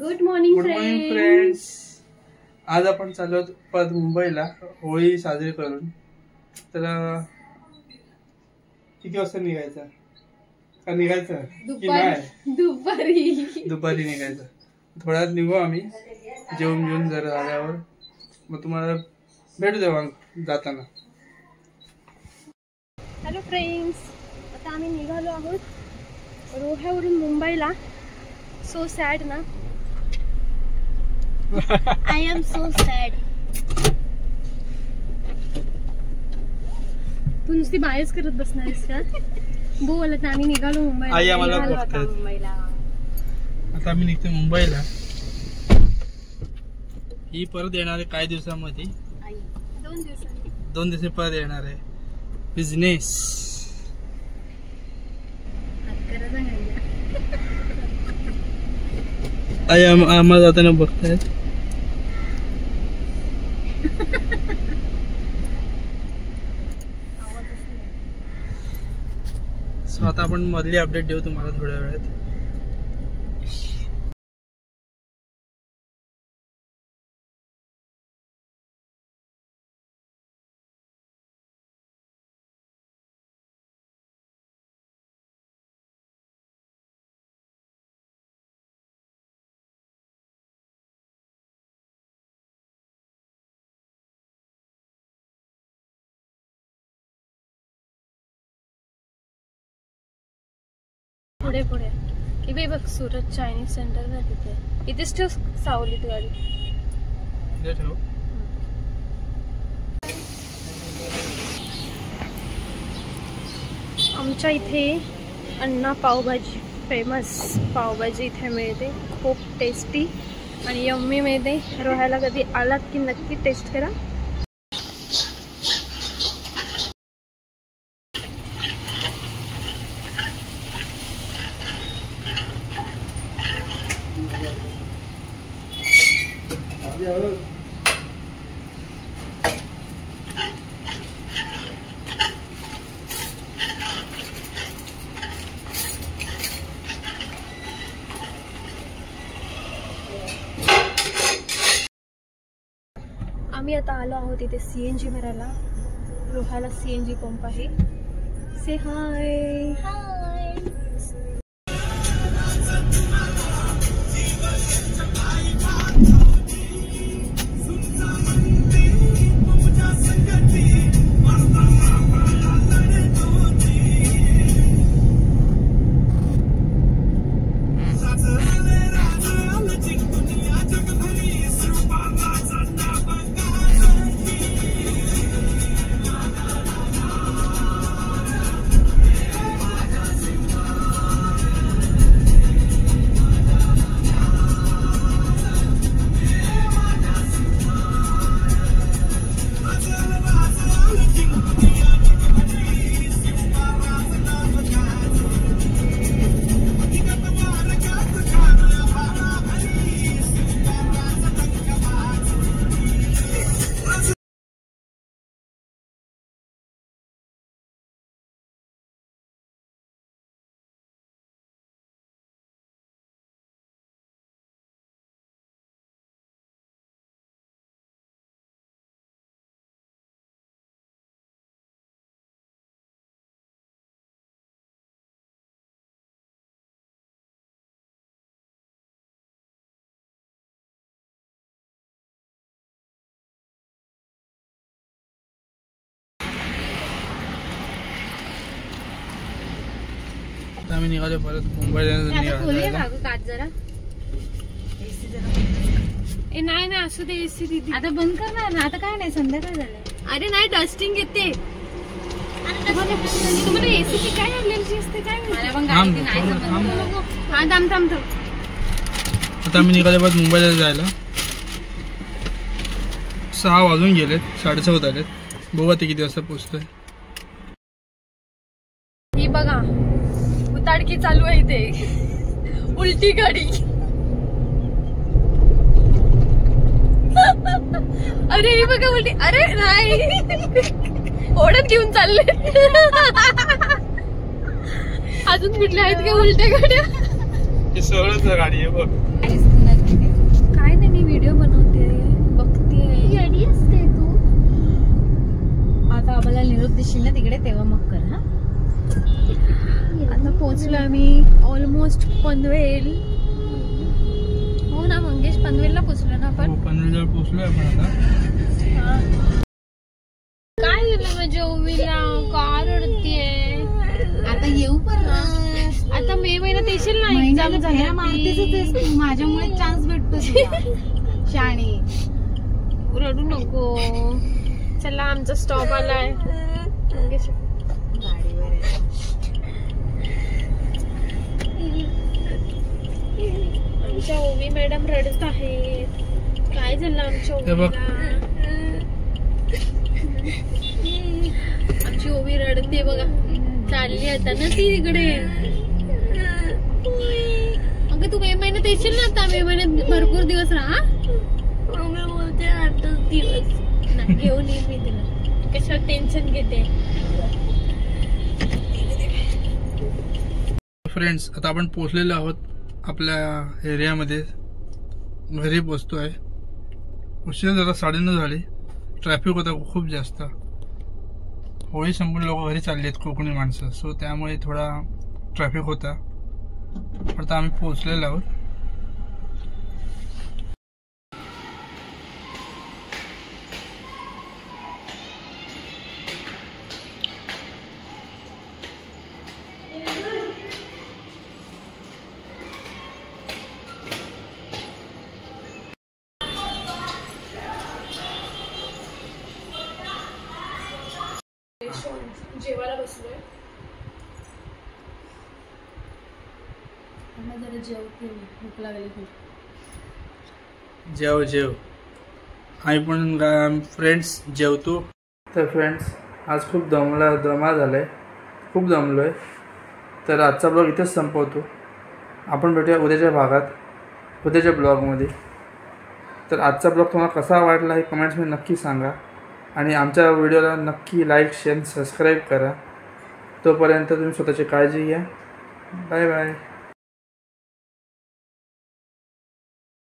Good morning friends. आज आपण चाललो परत मुंबईला होळी साजरी करून. तर किती वाजता निघायचं का निघायचं की नाही? दुपारी निघायचं. थोड्यात निघू आम्ही जेवून घेऊन जरा झाल्यावर. मग तुम्हाला भेटू देवा जाताना. हॅलो फ्रेंड्स, आता आम्ही निघालो आहोत रोह्यावरून मुंबईला. सो सॅड ना. I am so sad. तू नुसती बाहेरच करत बसणार आहेस का? बोलत आम्ही निघालो मुंबईला. आई आम्हाला बघतात. आता आम्ही निघतो मुंबईला. ही परत येणार आहे काही दिवसांमध्ये. 2 दिवसांनी परत येणार आहे. बिझनेस आई आम्हाला जाताना बघतायत. सो आता आपण मधली अपडेट देऊ तुम्हाला थोड्या वेळात. पुढे पुढे इथे बघ, सुरत चायनीज सेंटर ना, तिथे इथेच ठेव सावलीत गाडी. आमच्या इथे अण्णा पावभाजी फेमस. पावभाजी इथे मिळते, खूप टेस्टी आणि यम्मी मिळते. रोह्याला कधी आलात की नक्की टेस्ट करा. आम्ही आता आलो आहोत इथे CNG भरायला. रोह्याला CNG पंप आहे. से हाय. आम्ही निघालो परत मुंबईला. नाही नाही असू दे. AC दीदी आता बंद करणार ना. आता काय नाही, संध्याकाळ झालं. अरे नाही, डस्टिंग येते. तुम्हाला AC ची काय एलर्जी असते काय? हा थांब थांब. आता आम्ही निघालो परत मुंबईला जायला. 6 वाजून गेलेत, 6:30 झालेत. बघू आता किती वाजता पोहोचतोय. ही बघा उताडकी चालू आहे इथे. उलटी गाडी. अरे हे बघा उलटी. अरे नाही, ओढत घेऊन चालले. अजून कुठल्या आहेत का उलट्या गाड्या? ही सरळच गाडी आहे बघ. बाबाला निरोप देशील ना तिकडे तेव्हा मग कर. हा आता पोहोचलो आम्ही ऑलमोस्ट पनवेल. हो ना मंगेश, पनवेलला पोहोचलो ना आपण. पनवेलजवळ पोहोचलोय आपण आता. काय झालं माझ्या ओवीला, का रडतीये? आता येऊ पण आता मे महिन्यात येशील ना, एक्झाम झाली माझ्यामुळे चान्स भेटतो तुला. शाणे रडू नको. चला आमचा स्टॉप आलाय. मंगेश गाडीवर आमच्या ओवी मॅडम रडत आहेत. काय झालं आमच्या ओवीला? आमची ओवी रडते बघा. चालली आता ना ती तिकडे. अगं तू मे महिन्यात येशील ना, आता मे महिन्यात भरपूर दिवस राहा. बोलते 8 दिवस नाही घेऊन येईल मी तुला. कशाला टेन्शन घेते. फ्रेंड्स, आता आपण पोहोचलेलो आहोत आपल्या एरियामध्ये. घरी पोहोचतो आहे. उशीर जरा 9:30 झाली. ट्रॅफिक होता खूप जास्त. होळी संपून लोक घरी चालले आहेत, कोकणी माणसं. सो त्यामुळे थोडा ट्रॅफिक होता. आता आम्ही पोहोचलेलो आहोत. जेवायला बसलोय. जरा जेवते, भूक लागली खूप. जेव आम्ही पण फ्रेंड्स जेवतो. तर फ्रेंड्स, आज खूप दमा झालाय, खूप दमलोय. तर आजचा ब्लॉग इथेच संपवतो. आपण भेटूया उद्याच्या भागात, उद्याच्या ब्लॉगमध्ये. तर आजचा ब्लॉग तुम्हाला कसा वाटला हे कमेंट्समध्ये नक्की सांगा. आणि आमच्या व्हिडिओला नक्की लाईक, शेअर, सबस्क्राईब करा. तोपर्यंत तुम्ही स्वतःची काळजी घ्या. Bye bye.